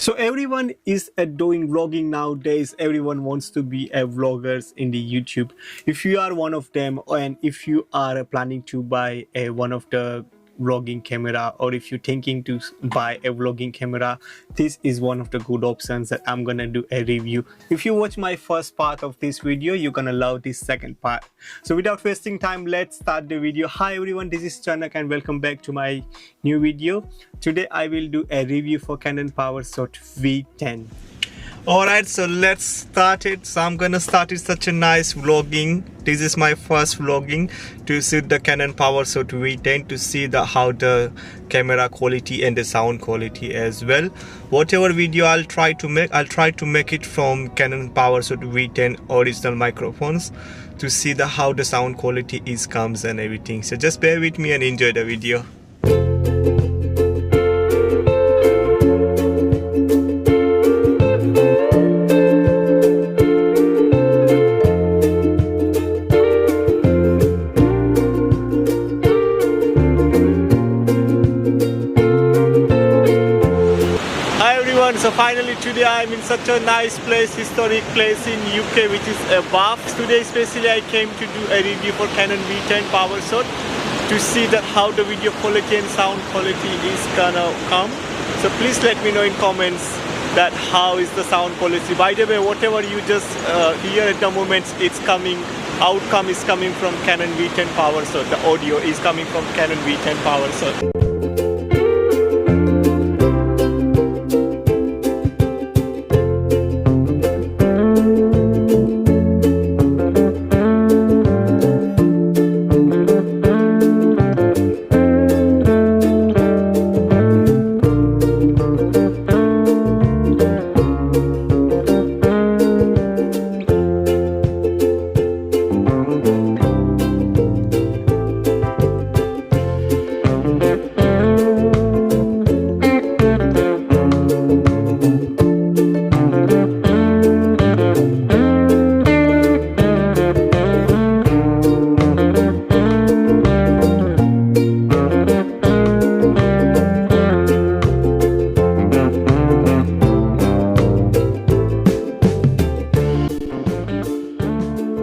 So everyone is doing vlogging nowadays. Everyone wants to be a vloggers in the YouTube. If you are one of them, and if you are planning to buy one of the vlogging camera, or if you're thinking to buy a vlogging camera, this is one of the good options that I'm gonna do a review. If you watch my first part of this video, you're gonna love this second part. So without wasting time, let's start the video. Hi everyone, this is Chanak and welcome back to my new video. Today I will do a review for Canon Powershot V10. Alright, so let's start it. So I'm gonna start with such a nice vlogging. This is my first vlogging to shoot the Canon Powershot V10 to see how the camera quality and the sound quality as well. Whatever video I'll try to make it from Canon Powershot V10 original microphones to see how the sound quality comes and everything. So just bear with me and enjoy the video. So finally today I'm in such a nice place, historic place in UK, which is Bath. Today especially I came to do a review for Canon V10 Powershot to see how the video quality and sound quality is gonna come. So please let me know in comments how is the sound quality. By the way, whatever you just hear at the moment, outcome is coming from Canon V10 Powershot. The audio is coming from Canon V10 Powershot.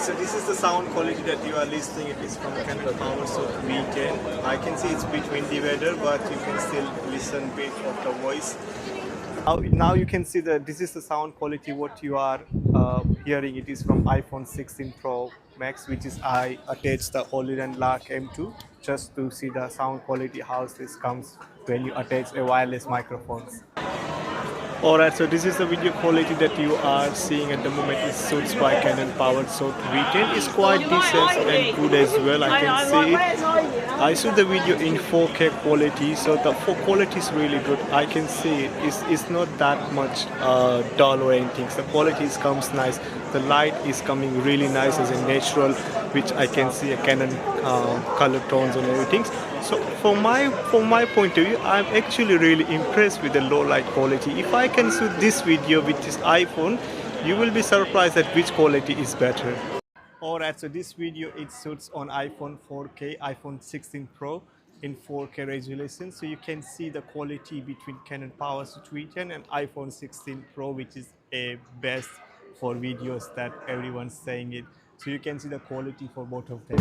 So this is the sound quality that you are listening. It is from Canon Powershot V10. I can see it's between divider, but you can still listen bit of the voice. Now you can see that this is the sound quality. What you are hearing, it is from iPhone 16 Pro Max, which is I attached the Hollywood Lark M2 just to see the sound quality how this comes when you attach a wireless microphones. Alright, so this is the video quality that you are seeing at the moment. It shoots by Canon Powershot V10. It's quite decent and good as well. I can see it. I shoot the video in 4K quality, so the quality is really good. I can see it. It's not that much dull or anything. So the quality comes nice. The light is coming really nice as a natural, which I can see a Canon color tones and everything. So from my point of view, I'm actually really impressed with the low light quality. If I can shoot this video with this iPhone, you will be surprised at which quality is better. Alright, so this video it shoots on iPhone 4K, iPhone 16 Pro in 4K resolution. So you can see the quality between Canon Powershot V10 and iPhone 16 Pro, which is a best for videos that everyone's saying it. So you can see the quality for both of them.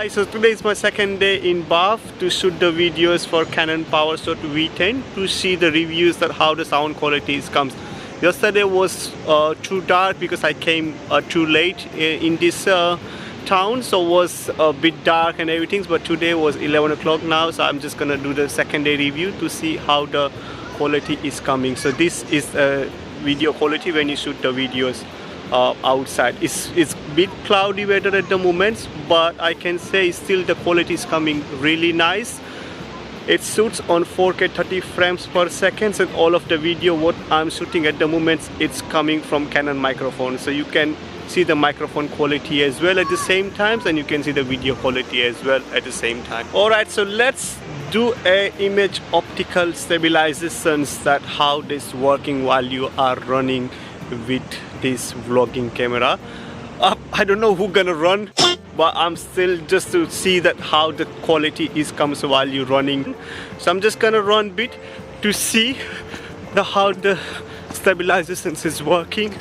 So today is my second day in Bath to shoot the videos for Canon Powershot V10 to see the reviews how the sound quality comes. Yesterday was too dark because I came too late in this town, so it was a bit dark and everything, but today was 11 o'clock now, so I'm just gonna do the second day review to see how the quality is coming. So this is video quality when you shoot the videos outside. It's a bit cloudy weather at the moment, but I can say still the quality is coming really nice. It shoots on 4K 30 frames per second, and all of the video what I'm shooting at the moment, it's coming from Canon microphone. So you can see the microphone quality as well at the same time, and you can see the video quality as well at the same time. Alright, so let's do a image optical stabilizations, that how this working while you are running with this vlogging camera. I don't know who gonna run, but I'm still just to see that how the quality is comes while you're running. So I'm just gonna run bit to see the how the stabilizations is working.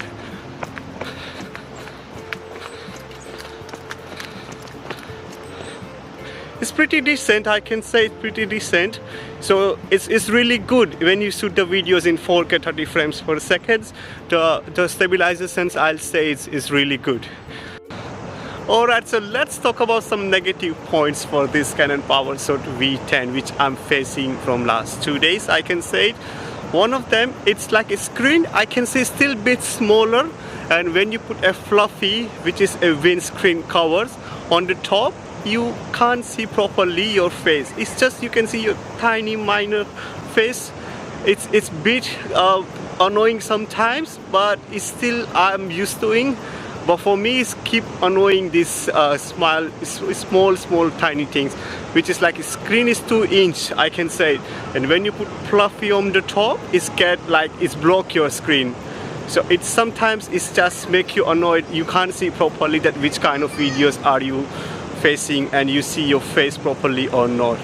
It's pretty decent, I can say it's pretty decent. So it's really good when you shoot the videos in 4K 30 frames per second. The stabilizations, I'll say is really good. Alright, so let's talk about some negative points for this Canon Powershot V10, which I'm facing from last 2 days, I can say it. One of them, it's like a screen, I can say still a bit smaller, and when you put a fluffy, which is a windscreen covers on the top, you can't see properly your face. It's just you can see your tiny minor face. It's bit annoying sometimes, but it's still I'm used to it. But for me, it's keep annoying this small tiny things, which is like a screen is 2-inch, I can say. And when you put fluffy on the top, it's get like it's block your screen. So it's sometimes it's just make you annoyed. You can't see properly that which kind of videos are you facing and you see your face properly or not.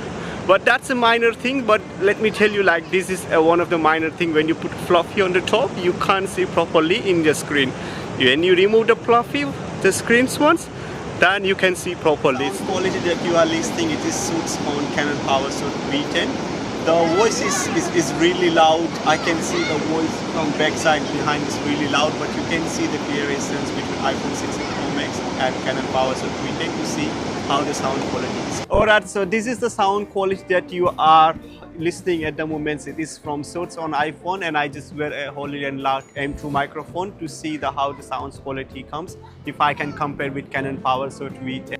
But that's a minor thing, but let me tell you, like this is one of the minor thing. When you put fluffy on the top, you can't see properly in the screen. When you remove the fluffy, the screens ones, then you can see properly. The quality that you are listening, it is suits on Canon Powershot V10. The voice is really loud. I can see the voice from backside behind is really loud, but you can see the clearance between iPhone 16 Pro Max and Canon Powershot V10 to see how the sound quality is. Alright, so this is the sound quality that you are listening at the moment. It is from Source on iPhone, and I just wear a Hollywood Lark M2 microphone to see the how the sound quality comes if I can compare with Canon Powershot V10.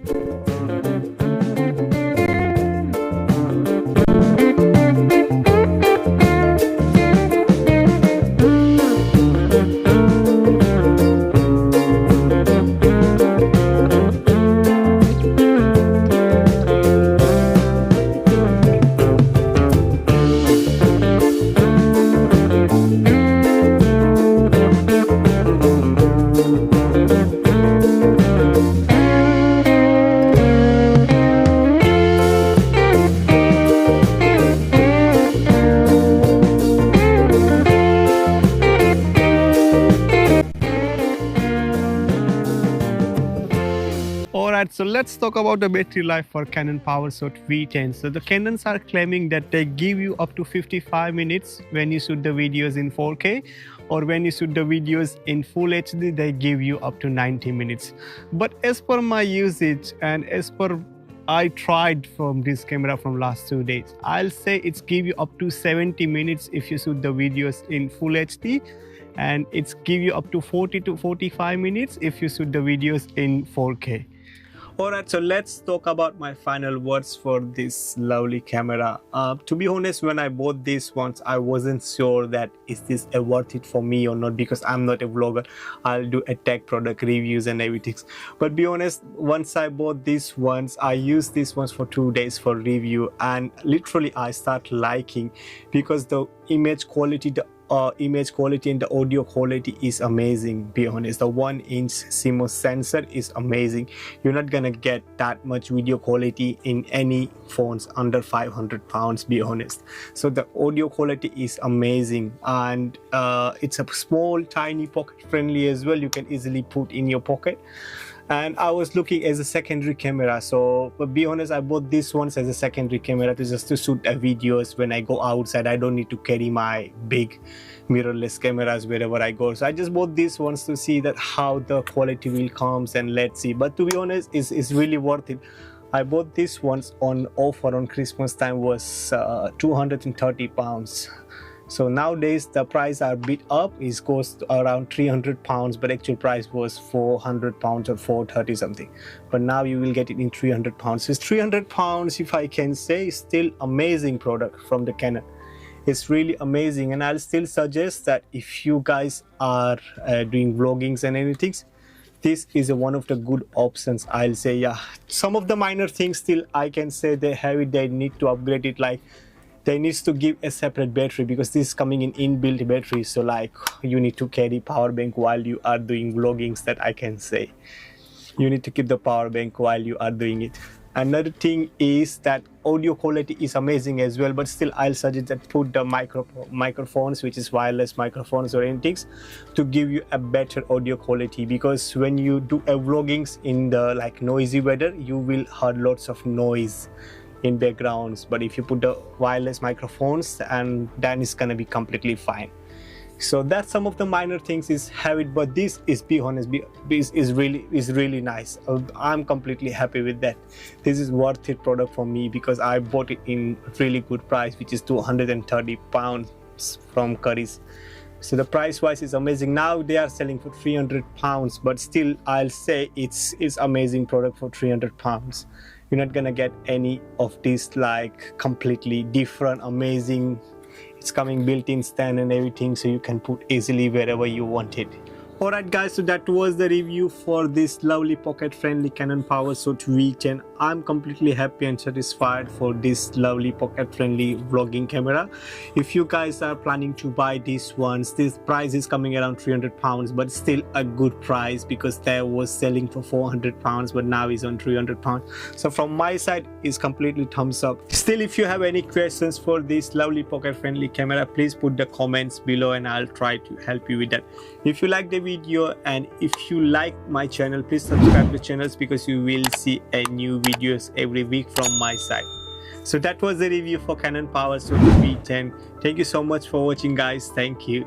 Alright, so let's talk about the battery life for Canon Powershot V10. So the Canons are claiming that they give you up to 55 minutes when you shoot the videos in 4K, or when you shoot the videos in full HD, they give you up to 90 minutes. But as per my usage and as per I tried from this camera from last 2 days, I'll say it's give you up to 70 minutes if you shoot the videos in full HD, and it's give you up to 40 to 45 minutes if you shoot the videos in 4K. Alright, so let's talk about my final words for this lovely camera. To be honest, when I bought this once, I wasn't sure that is this worth it for me or not, because I'm not a vlogger. I'll do a tech product reviews and everything. But be honest, once I bought this once, I used this once for 2 days for review, and literally I start liking, because the image quality, and the audio quality is amazing. Be honest, the 1-inch CMOS sensor is amazing. You're not gonna get that much video quality in any phones under 500 pounds, be honest. So the audio quality is amazing, and it's a small tiny pocket friendly as well. You can easily put in your pocket. And I was looking as a secondary camera, so but be honest, I bought this one as a secondary camera to just to shoot videos when I go outside. I don't need to carry my big mirrorless cameras wherever I go, so I just bought this ones to see that how the quality will comes, and let's see. But to be honest, it's really worth it. I bought this ones on offer on Christmas time, was 230 pounds. So nowadays the price are a bit up, it goes to around 300 pounds, but actual price was 400 pounds or 430 something. But now you will get it in 300 pounds. So it's 300 pounds, if I can say, still amazing product from the Canon. It's really amazing, and I'll still suggest that if you guys are doing vloggings and anything, this is one of the good options, I'll say. Yeah, some of the minor things still I can say they have it, they need to upgrade it, like they needs to give a separate battery because this is coming in inbuilt battery, so like you need to carry power bank while you are doing vloggings, that I can say. You need to keep the power bank while you are doing it. Another thing is that audio quality is amazing as well, but still I'll suggest that put the microphones, which is wireless microphones or anything, to give you a better audio quality, because when you do a vloggings in the like noisy weather, you will hear lots of noise in backgrounds. But if you put the wireless microphones, and then it's gonna be completely fine. So that's some of the minor things is have it, but this is, be honest, is really nice. I'm completely happy with that. This is worth it product for me because I bought it in really good price, which is £230 from Curry's. So the price wise is amazing. Now they are selling for £300, but still I'll say it's amazing product for £300. You're not gonna get any of this like completely different amazing. It's coming built-in stand and everything, so you can put easily wherever you want it. Alright guys, so that was the review for this lovely pocket-friendly Canon Powershot V10. I'm completely happy and satisfied for this lovely pocket-friendly vlogging camera. If you guys are planning to buy these ones, this price is coming around £300, but still a good price because they was selling for £400, but now is on £300. So from my side, is completely thumbs up. Still, if you have any questions for this lovely pocket-friendly camera, please put the comments below and I'll try to help you with that. If you like the video and if you like my channel, please subscribe to channels because you will see a new videos every week from my side. So that was the review for Canon Powershot V10. Thank you so much for watching guys. Thank you.